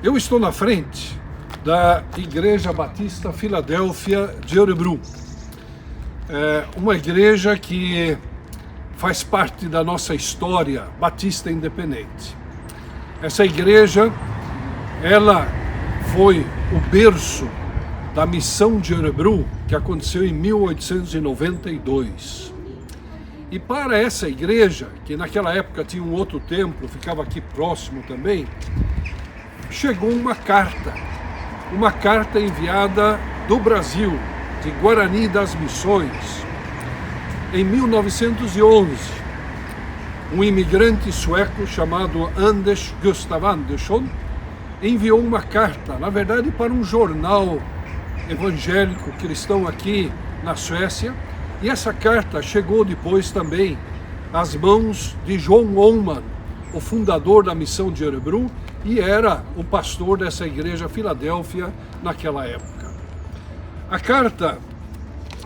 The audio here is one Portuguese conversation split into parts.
Eu estou na frente da Igreja Batista Filadélfia de Örebro. É uma igreja que faz parte da nossa história batista independente. Essa igreja, ela foi o berço da missão de Örebro, que aconteceu em 1892. E para essa igreja, que naquela época tinha um outro templo, ficava aqui próximo também, chegou uma carta enviada do Brasil, de Guarani das Missões, em 1911. Um imigrante sueco chamado Anders Gustav Andersson enviou uma carta, na verdade para um jornal evangélico cristão aqui na Suécia, e essa carta chegou depois também às mãos de John Oman, o fundador da missão de Örebro, e era o pastor dessa igreja Filadélfia naquela época. A carta,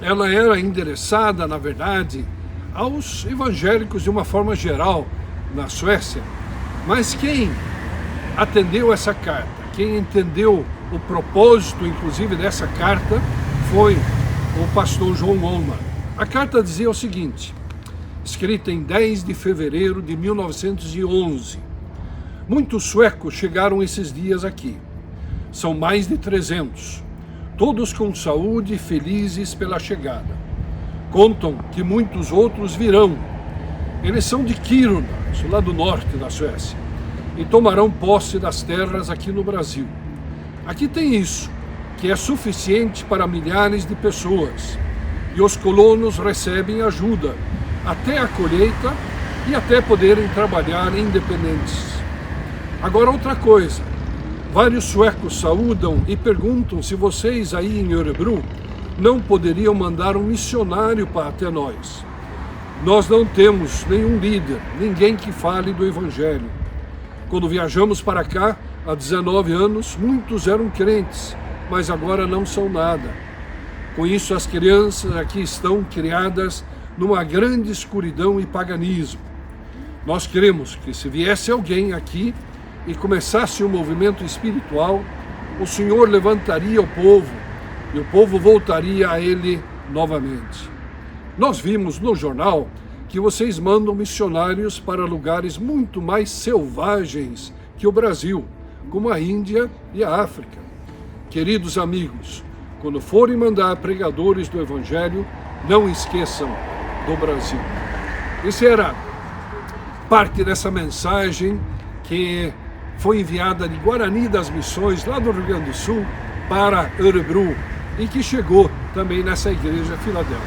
ela era endereçada, na verdade, aos evangélicos de uma forma geral na Suécia, mas quem atendeu essa carta, quem entendeu o propósito, inclusive, dessa carta, foi o pastor John Oman. A carta dizia o seguinte, escrita em 10 de fevereiro de 1911. Muitos suecos chegaram esses dias aqui. São mais de 300. Todos com saúde e felizes pela chegada. Contam que muitos outros virão. Eles são de Kiruna, lá do norte da Suécia, e tomarão posse das terras aqui no Brasil. Aqui tem isso, que é suficiente para milhares de pessoas, e os colonos recebem ajuda até a colheita e até poderem trabalhar independentes. Agora outra coisa, vários suecos saúdam e perguntam se vocês aí em Örebro não poderiam mandar um missionário até nós. Nós não temos nenhum líder, ninguém que fale do Evangelho. Quando viajamos para cá, há 19 anos, muitos eram crentes, mas agora não são nada. Com isso, as crianças aqui estão criadas numa grande escuridão e paganismo. Nós queremos que se viesse alguém aqui e começasse um movimento espiritual, o Senhor levantaria o povo e o povo voltaria a Ele novamente. Nós vimos no jornal que vocês mandam missionários para lugares muito mais selvagens que o Brasil, como a Índia e a África. Queridos amigos, quando forem mandar pregadores do Evangelho, não esqueçam do Brasil. Isso era parte dessa mensagem que foi enviada de Guarani das Missões, lá do Rio Grande do Sul, para Örebro, e que chegou também nessa igreja Filadélfia.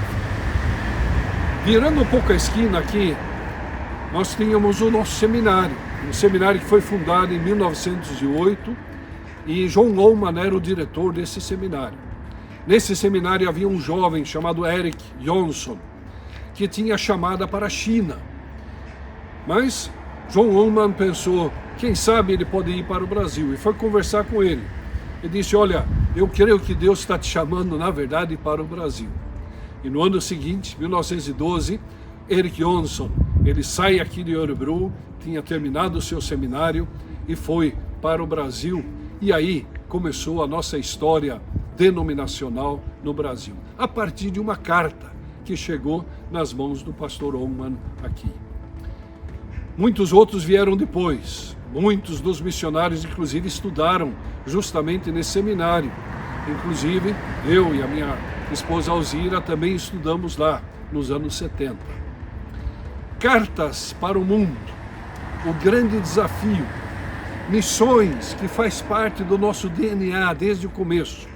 Virando um pouco a esquina aqui, nós tínhamos o nosso seminário, um seminário que foi fundado em 1908, e John Oman era o diretor desse seminário. Nesse seminário havia um jovem chamado Erik Jonsson, que tinha chamada para a China. Mas John Oman pensou, quem sabe ele pode ir para o Brasil, e foi conversar com ele. Ele disse, olha, eu creio que Deus está te chamando, na verdade, para o Brasil. E no ano seguinte, 1912, Erik Jonsson, ele sai aqui de Örebro, tinha terminado o seu seminário e foi para o Brasil. E aí começou a nossa história denominacional no Brasil, a partir de uma carta que chegou nas mãos do pastor Oman aqui. Muitos outros vieram depois, muitos dos missionários inclusive estudaram justamente nesse seminário, inclusive eu e a minha esposa Alzira também estudamos lá nos anos 70. Cartas para o mundo, o grande desafio, missões que faz parte do nosso DNA desde o começo.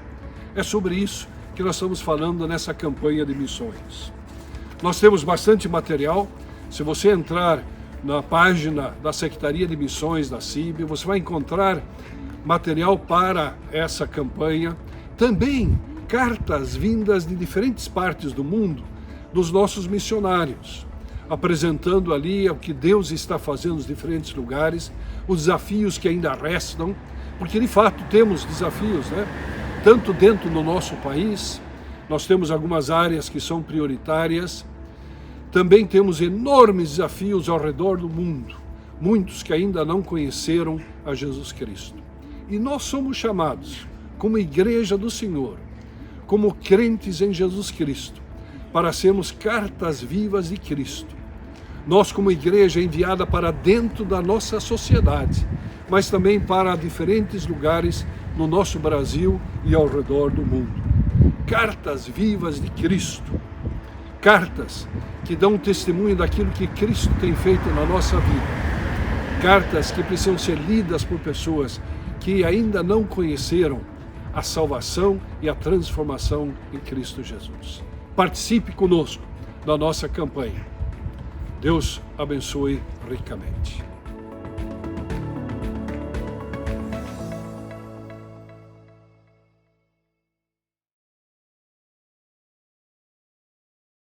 É sobre isso que nós estamos falando nessa campanha de missões. Nós temos bastante material. Se você entrar na página da Secretaria de Missões da CIB, você vai encontrar material para essa campanha. Também cartas vindas de diferentes partes do mundo, dos nossos missionários, apresentando ali o que Deus está fazendo nos diferentes lugares, os desafios que ainda restam, porque de fato temos desafios, né? Tanto dentro do nosso país, nós temos algumas áreas que são prioritárias, também temos enormes desafios ao redor do mundo, muitos que ainda não conheceram a Jesus Cristo. E nós somos chamados, como igreja do Senhor, como crentes em Jesus Cristo, para sermos cartas vivas de Cristo. Nós, como igreja, enviada para dentro da nossa sociedade, mas também para diferentes lugares no nosso Brasil e ao redor do mundo. Cartas vivas de Cristo. Cartas que dão testemunho daquilo que Cristo tem feito na nossa vida. Cartas que precisam ser lidas por pessoas que ainda não conheceram a salvação e a transformação em Cristo Jesus. Participe conosco da nossa campanha. Deus abençoe ricamente.